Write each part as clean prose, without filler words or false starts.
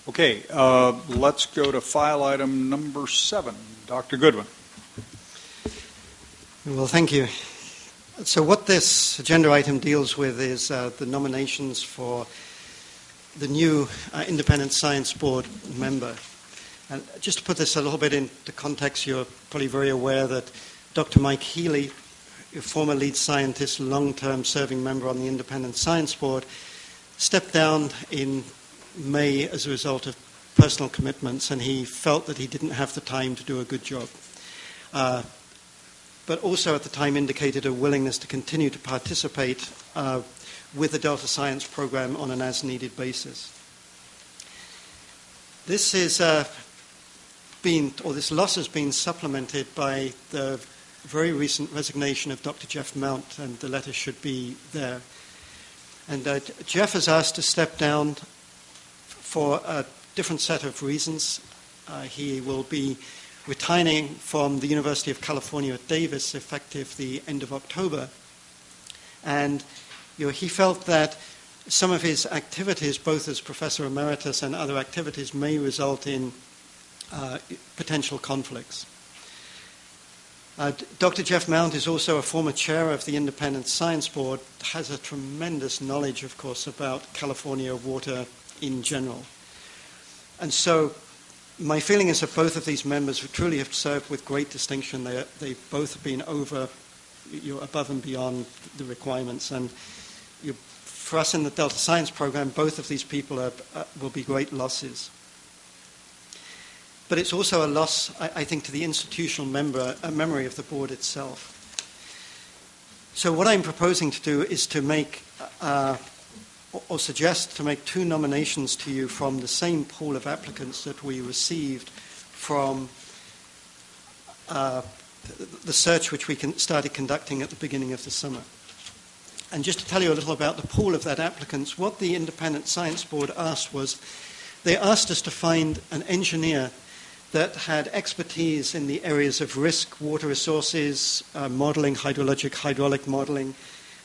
Okay, let's go to file item number 7. Dr. Goodwin. Well, thank you. So what this agenda item deals with is the nominations for the new Independent Science Board member. And just to put this a little bit into context, you're probably very aware that Dr. Mike Healy, a former lead scientist, long-term serving member on the Independent Science Board, stepped down in May as a result of personal commitments, and he felt that he didn't have the time to do a good job. But also at the time indicated a willingness to continue to participate with the Delta Science program on an as-needed basis. This is this loss has been supplemented by the very recent resignation of Dr. Jeff Mount, and the letter should be there. And Jeff has asked to step down for a different set of reasons. He will be retiring from the University of California at Davis effective the end of October. And he felt that some of his activities, both as Professor Emeritus and other activities, may result in potential conflicts. Dr. Jeff Mount is also a former chair of the Independent Science Board, has a tremendous knowledge, of course, about California water in general. And so my feeling is that both of these members truly have served with great distinction. They both have been above and beyond the requirements. And for us in the Delta Science program, both of these people will be great losses. But it's also a loss, I think, to the institutional memory of the board itself. So what I'm proposing to do is to make, or suggest to make 2 nominations to you from the same pool of applicants that we received from the search which we started conducting at the beginning of the summer. And just to tell you a little about the pool of that applicants, what the Independent Science Board asked was, they asked us to find an engineer that had expertise in the areas of risk, water resources, modeling, hydraulic modeling,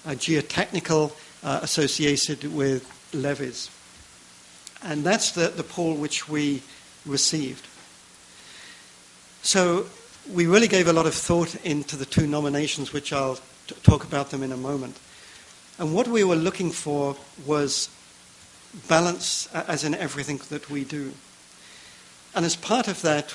geotechnical associated with levees. And that's the pool which we received. So we really gave a lot of thought into the 2 nominations, which I'll talk about them in a moment. And what we were looking for was balance, as in everything that we do. And as part of that,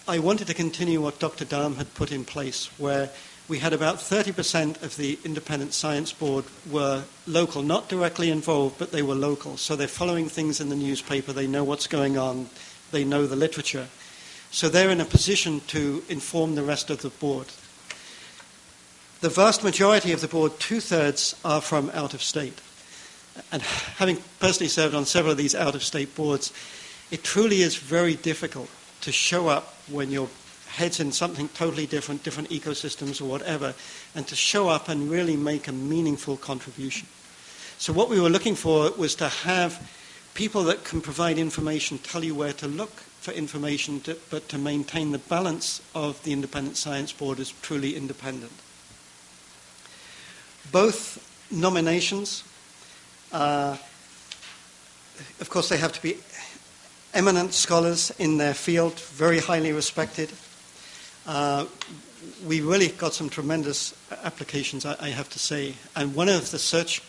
I wanted to continue what Dr. Dahm had put in place, where we had about 30% of the Independent Science Board were local, not directly involved, but they were local. So they're following things in the newspaper, they know what's going on, they know the literature. So they're in a position to inform the rest of the board. The vast majority of the board, 2/3, are from out of state. And having personally served on several of these out-of-state boards, it truly is very difficult to show up when your head's in something totally different ecosystems or whatever, and to show up and really make a meaningful contribution. So what we were looking for was to have people that can provide information, tell you where to look for information, but to maintain the balance of the Independent Science Board as truly independent. Both nominations, of course, they have to be eminent scholars in their field, very highly respected. We really got some tremendous applications, I have to say. And one of the search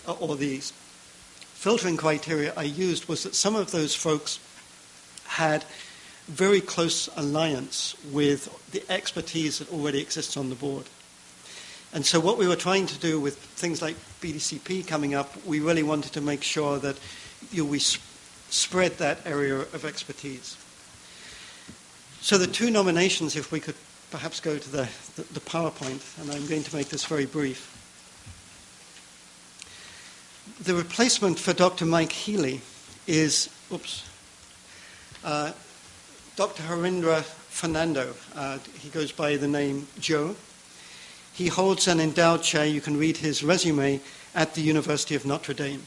or the filtering criteria I used was that some of those folks had very close alliance with the expertise that already exists on the board. And so what we were trying to do with things like BDCP coming up, we really wanted to make sure that we spread that area of expertise. So the 2 nominations, if we could perhaps go to the PowerPoint, and I'm going to make this very brief. The replacement for Dr. Mike Healy is, Dr. Harindra Fernando. He goes by the name Joe. He holds an endowed chair, you can read his resume, at the University of Notre Dame.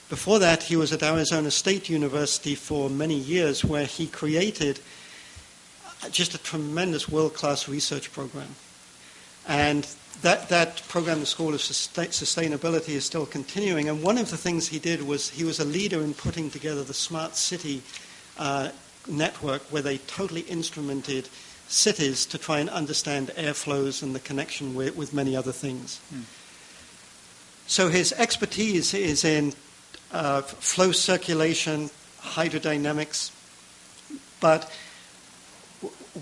Before that, he was at Arizona State University for many years, where he created just a tremendous world-class research program. And that program, the School of Sustainability, is still continuing. And one of the things he did was he was a leader in putting together the smart city network, where they totally instrumented cities to try and understand airflows and the connection with many other things. So his expertise is in flow circulation, hydrodynamics, but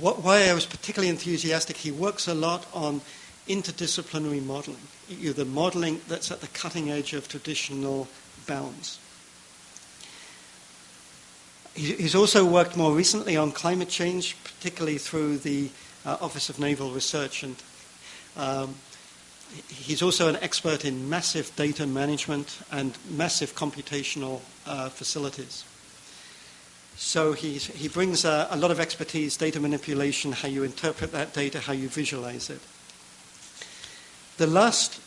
why I was particularly enthusiastic, he works a lot on interdisciplinary modeling, the modeling that's at the cutting edge of traditional bounds. He's also worked more recently on climate change, particularly through the Office of Naval Research, and he's also an expert in massive data management and massive computational facilities. So he brings a lot of expertise, data manipulation, how you interpret that data, how you visualize it. The last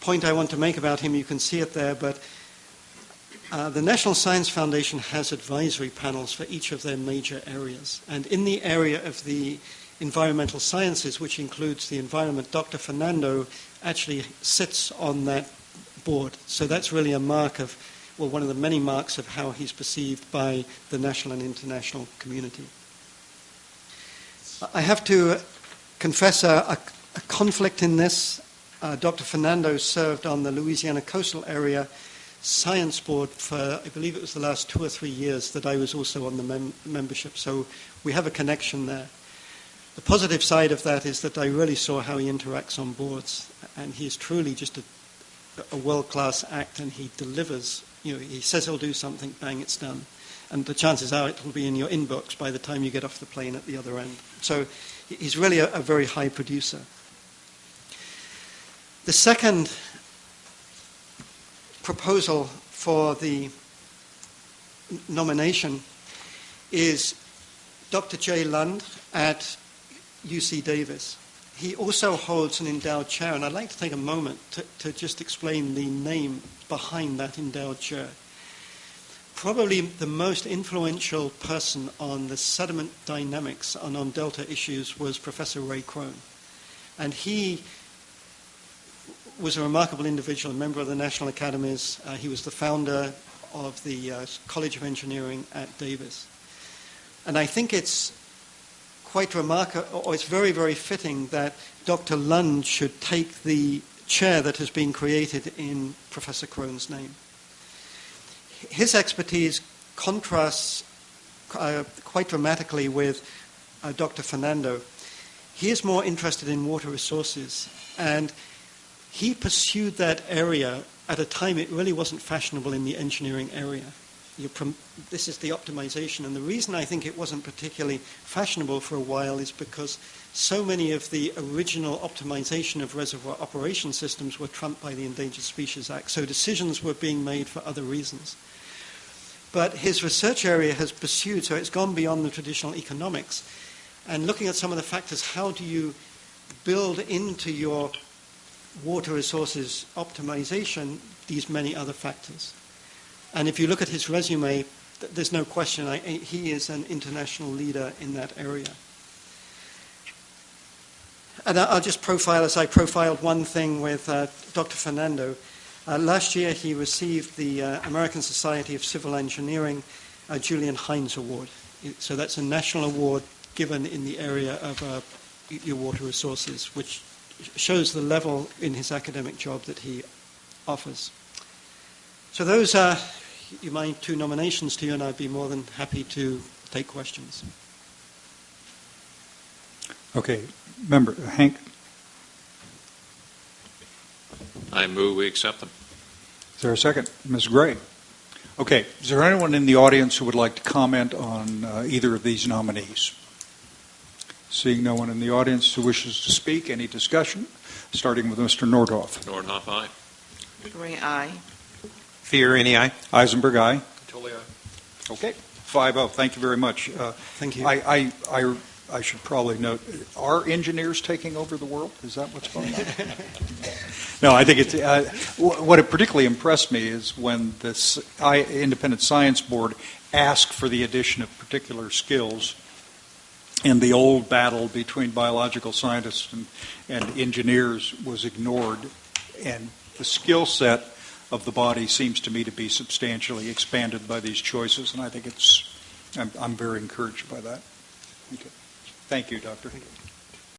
point I want to make about him, you can see it there, but the National Science Foundation has advisory panels for each of their major areas. And in the area of the environmental sciences, which includes the environment, Dr. Fernando actually sits on that board. So that's really a mark of, well, one of the many marks of how he's perceived by the national and international community. I have to confess a conflict in this. Dr. Fernando served on the Louisiana Coastal Area Science Board for, I believe it was the last 2 or 3 years that I was also on the membership. So we have a connection there. The positive side of that is that I really saw how he interacts on boards, and he is truly just a world-class act, and he delivers. You know, he says he'll do something, bang, it's done. And the chances are it will be in your inbox by the time you get off the plane at the other end. So he's really a very high producer. The second proposal for the nomination is Dr. Jay Lund at UC Davis. He also holds an endowed chair, and I'd like to take a moment to just explain the name behind that endowed chair. Probably the most influential person on the sediment dynamics and on delta issues was Professor Ray Crone. And he was a remarkable individual, a member of the National Academies. He was the founder of the College of Engineering at Davis. And I think it's quite remarkable, or it's very, very fitting that Dr. Lund should take the chair that has been created in Professor Crone's name. His expertise contrasts quite dramatically with Dr. Fernando. He is more interested in water resources, and he pursued that area at a time it really wasn't fashionable in the engineering area. This is the optimization, and the reason I think it wasn't particularly fashionable for a while is because so many of the original optimization of reservoir operation systems were trumped by the Endangered Species Act, so decisions were being made for other reasons. But his research area has pursued, so it's gone beyond the traditional economics, and looking at some of the factors, how do you build into your water resources optimization these many other factors? And if you look at his resume, there's no question, he is an international leader in that area. And I'll just profile, as I profiled one thing with Dr. Fernando. Last year he received the American Society of Civil Engineering Julian Hines Award. So that's a national award given in the area of your water resources, which shows the level in his academic job that he offers. So those are my 2 nominations to you, and I'd be more than happy to take questions. Okay. Member Hank? I move we accept them. Is there a second? Ms. Gray? Okay. Is there anyone in the audience who would like to comment on either of these nominees? Seeing no one in the audience who wishes to speak, any discussion? Starting with Mr. Nordhoff. Nordhoff, aye. Gray, aye. Fieri, aye. Eisenberg, aye. Tully, aye. Okay. 5-0. Thank you very much. Thank you. I should probably note, are engineers taking over the world? Is that what's going on? No, I think it's what particularly impressed me is when the Independent Science Board asked for the addition of particular skills and the old battle between biological scientists and engineers was ignored, and the skill set of the body seems to me to be substantially expanded by these choices, and I think I'm very encouraged by that. Okay. Thank you, Doctor. Thank you.